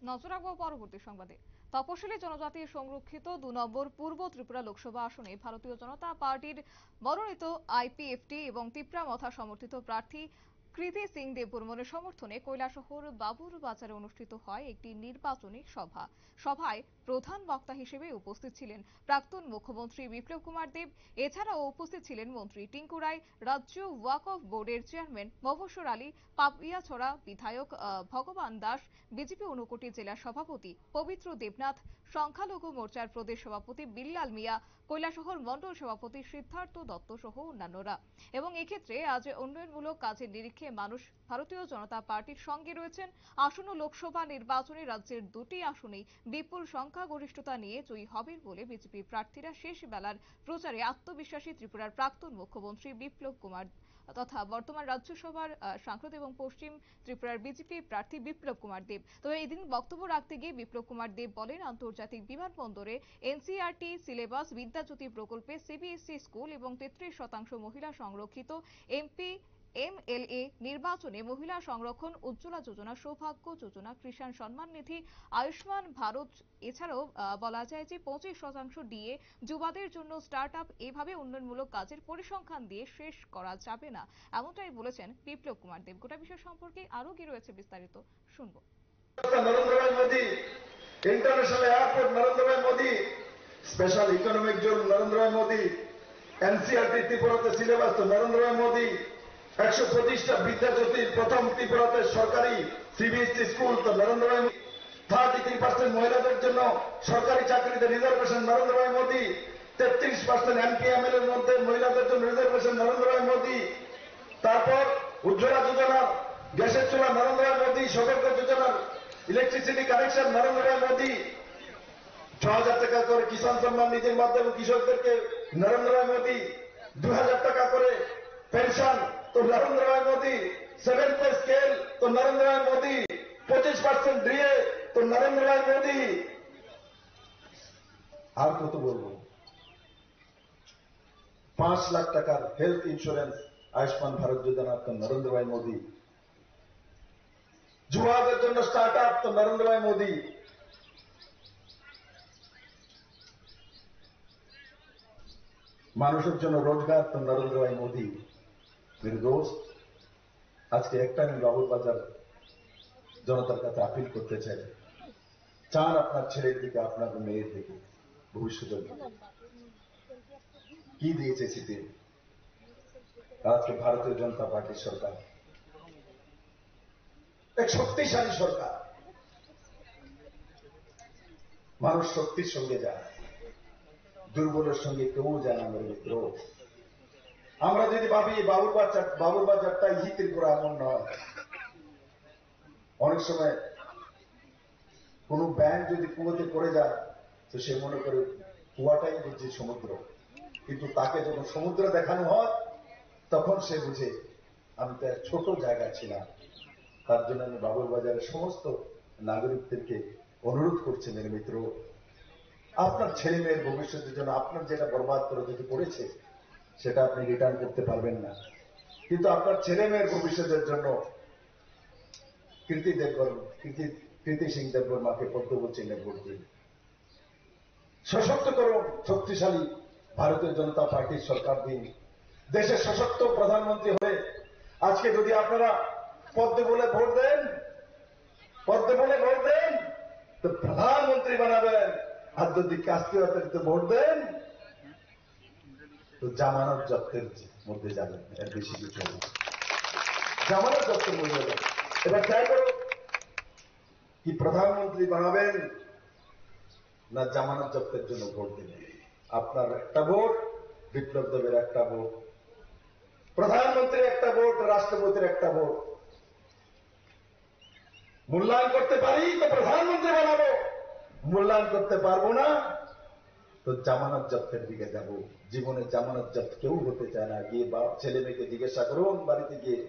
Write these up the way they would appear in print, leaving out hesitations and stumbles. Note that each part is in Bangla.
নজর রাখবো পরবর্তী সংবাদে। তপশিলি জনজাতি সংরক্ষিত ২ নম্বর পূর্ব ত্রিপুরা লোকসভা আসনে ভারতীয় জনতা পার্টির মনোনীত আইপিএফটি এবং তিপ্রামথা সমর্থিত প্রার্থী কৃতি সিং দেববর্মনের সমর্থনে কৈলাসহর বাবুর বাজারে অনুষ্ঠিত হয় একটি নির্বাচনী সভায় প্রধান বক্তা হিসেবে উপস্থিত ছিলেন প্রাক্তন মুখ্যমন্ত্রী বিপ্লব কুমার দেব। এছাড়াও উপস্থিত ছিলেন মন্ত্রী টিঙ্কু রায়, রাজ্য ওয়াকফ বোর্ডের চেয়ারম্যান মফস্বর আলী, পাপিয়াছড়া বিধায়ক ভগবান দাস, বিজেপি ঊনকোটি জেলা সভাপতি পবিত্র দেবনাথ, সংখ্যালঘু মোর্চার প্রদেশ সভাপতি বিল্লাল মিয়া, কৈলাসহর মণ্ডল সভাপতি সিদ্ধার্থ দত্ত সহ অন্যান্যরা। এবং এক্ষেত্রে আজ উন্নয়নমূলক কাজের নিরিখে মানুষ ভারতীয় জনতা পার্টির সঙ্গে রয়েছেন। আসন্ন লোকসভা নির্বাচনে রাজ্যের 2টি আসনেই বিপুল সংখ্যাগরিষ্ঠতা নিয়ে জয়ী হবেন বলে বিজেপি প্রার্থীরা শেষ বেলার প্রচারে আত্মবিশ্বাসী ত্রিপুরার প্রাক্তন মুখ্যমন্ত্রী বিপ্লব কুমার তথা বর্তমান রাজ্যসভার সাংসদ এবং পশ্চিম ত্রিপুরার বিজেপি প্রার্থী বিপ্লব কুমার দেব। তবে এদিন বক্তব্য রাখতে গিয়ে বিপ্লব কুমার দেব বলেন, আন্তর্জাতিক বিমানবন্দরে এনসিইআরটি সিলেবাস, বিদ্যাজ্যোতি প্রকল্পে সিবিএসই স্কুল এবং 33% মহিলা সংরক্ষিত এমপি এমএলএ নির্বাচনে মহিলা সংরক্ষণ, উজ্জ্বলা যোজনা, সৌভাগ্য যোজনা, কিষাণ সম্মান নিধি, আয়ুষ্মান ভারত, এছাড়াও বলা যায় যে 25% ডিএ, যুবাদের জন্য স্টার্টআপ, এভাবে উন্নয়নমূলক কাজের পরিসংখ্যান দিয়ে শেষ করা যাবে না, এমনটাই বলেছেন বিপ্লব কুমার দেব। গোটা বিষয় সম্পর্কে আরো কি রয়েছে বিস্তারিত শুনবো। নরেন্দ্র ভাই মোদী, ইন্টারন্যাশনাল এয়ারপোর্ট নরেন্দ্র ভাই Modi, special economic zone Narendra ভাই মোদী, এনসিইআরটি ত্রিপুরাতে সিলেবাস তো নরেন্দ্র ভাই মোদী, 125টা বিদ্যাজ্যোতির প্রথম ত্রিপুরাতে সরকারি সিবিএসই স্কুল তো নরেন্দ্র ভাই মোদী, 33% মহিলাদের জন্য সরকারি চাকরিতে রিজার্ভেশন নরেন্দ্র ভাই মোদী, 33% এমপিএমএল এর মধ্যে মহিলাদের জন্য রিজার্ভেশন নরেন্দ্র ভাই মোদী। তারপর উজ্জ্বলা যোজনা, গ্যাসের চুলা নরেন্দ্র ভাই মোদী, সৌভাগ্য যোজনার ইলেকট্রিসিটি কানেকশন নরেন্দ্র ভাই মোদী, 6,000 টাকা করে কিষাণ সম্মান নিধির মাধ্যমে কৃষকদেরকে নরেন্দ্র ভাই মোদী, 2,000 টাকা করে পেনশন তো নরেন্দ্র ভাই মোদী, 7 পে স্কেল তো নরেন্দ্র ভাই মোদী, 25% ডিএ তো নরেন্দ্র ভাই মোদী। আর কত বলবো, 5 লাখ টাকার হেলথ ইন্স্যুরেন্স আয়ুষ্মান ভারত যোজনা তো নরেন্দ্র ভাই মোদী, যুবাদের জন্য স্টার্টআপ তো নরেন্দ্র ভাই মোদী। মানুষের জন্য রোজগার তো নরেন্দ্র ভাই মোদী। মেরে দোস্ত, আজকে একটা আমি বাবুর বাজার জনতার কাছে আপিল করতে চাই, চান আপনার ছেলের দিকে, আপনার মেয়ের দিকে, ভবিষ্যতের দিকে কি দিয়েছে সিপিএম? আজকে ভারতীয় জনতা পার্টির সরকার এক শক্তিশালী সরকার, মানুষ শক্তির সঙ্গে যায়, দুর্বলের সঙ্গে কেউ যায় না। মেরে মিত্র, আমরা যদি ভাবি বাবুর বাজারটা ই ত্রিপুরা, এমন নয়। অনেক সময় কোন ব্যাংক যদি কুয়োতে পড়ে যায় তো সে মনে করে কুয়াটাই বুঝছে সমুদ্র, কিন্তু তাকে যখন সমুদ্র দেখানো হয় তখন সে বুঝে আমি তো এক ছোট জায়গা ছিলাম। তার জন্য আমি বাবুর বাজারের সমস্ত নাগরিকদেরকে অনুরোধ করছি, মেরে মিত্র, আপনার ছেলে মেয়ের ভবিষ্যতের জন্য আপনার যেটা বরবাদ করে যদি পড়েছে সেটা আপনি রিটার্ন করতে পারবেন না, কিন্তু আপনার ছেলে মেয়ের ভবিষ্যতের জন্য কৃতি সিং দেববর্মাকে পদ্ম চিহ্নে ভোট দিন। সশক্ত করুন, শক্তিশালী ভারতীয় জনতা পার্টির সরকার দিন, দেশের সশক্ত প্রধানমন্ত্রী হয়ে আজকে যদি আপনারা পদ্ম বলে ভোট দেন তো প্রধানমন্ত্রী বানাবেন, আর যদি কাস্তীয়তে ভোট দেন তো জামানত জব্দের মধ্যে যাবেন। এর বেশি কিছু হবে, জামানত জব্দের মধ্যে যাবেন। এবার ট্রাই করো, কি প্রধানমন্ত্রী বানাবেন না জামানত জব্দের জন্য ভোট দেবেন? আপনার একটা ভোট, বিপ্লব দেবের একটা ভোট, প্রধানমন্ত্রীর একটা ভোট, রাষ্ট্রপতির একটা ভোট। মূল্যায়ন করতে পারি তো প্রধানমন্ত্রী বানাবো, মূল্যায়ন করতে পারবো না তো জামানত জব্দের দিকে যাব। জীবনে জামানত জব্দ কেউ হতে চায় না। গিয়ে ছেলে মেয়েকে জিজ্ঞাসা করুন বাড়িতে গিয়ে।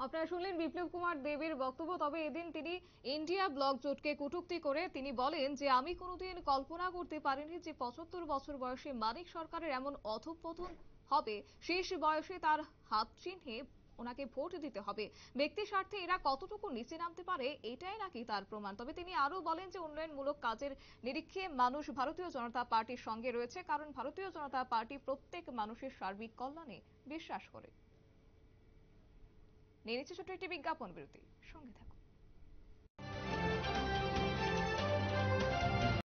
আপনারা শুনলেন বিপ্লব কুমার দেবের বক্তব্য। তবে এদিন তিনি ইন্ডিয়া ব্লক জোটকে কটূক্তি করে তিনি বলেন যে আমি কোনোদিন কল্পনা করতে পারিনি যে 75 বছর বয়সে মানিক সরকারের এমন অধঃপতন হবে। শেষ বয়সে তার হাত চিহ্নে ওনাকে ভোট দিতে হবে। ব্যক্তি স্বার্থে এরা কতটুকু নিচে নামতে পারে এটাই নাকি তার প্রমাণ। তবে তিনি আরো বলেন যে উন্নয়নমূলক কাজের নিরীক্ষে মানুষ ভারতীয় জনতা পার্টির সঙ্গে রয়েছে, কারণ ভারতীয় জনতা পার্টি প্রত্যেক মানুষের সার্বিক কল্যাণে বিশ্বাস করে। নিয়ে নিচ্ছে ছোট্ট একটি বিজ্ঞাপন বিরতি, সঙ্গে থাকুন।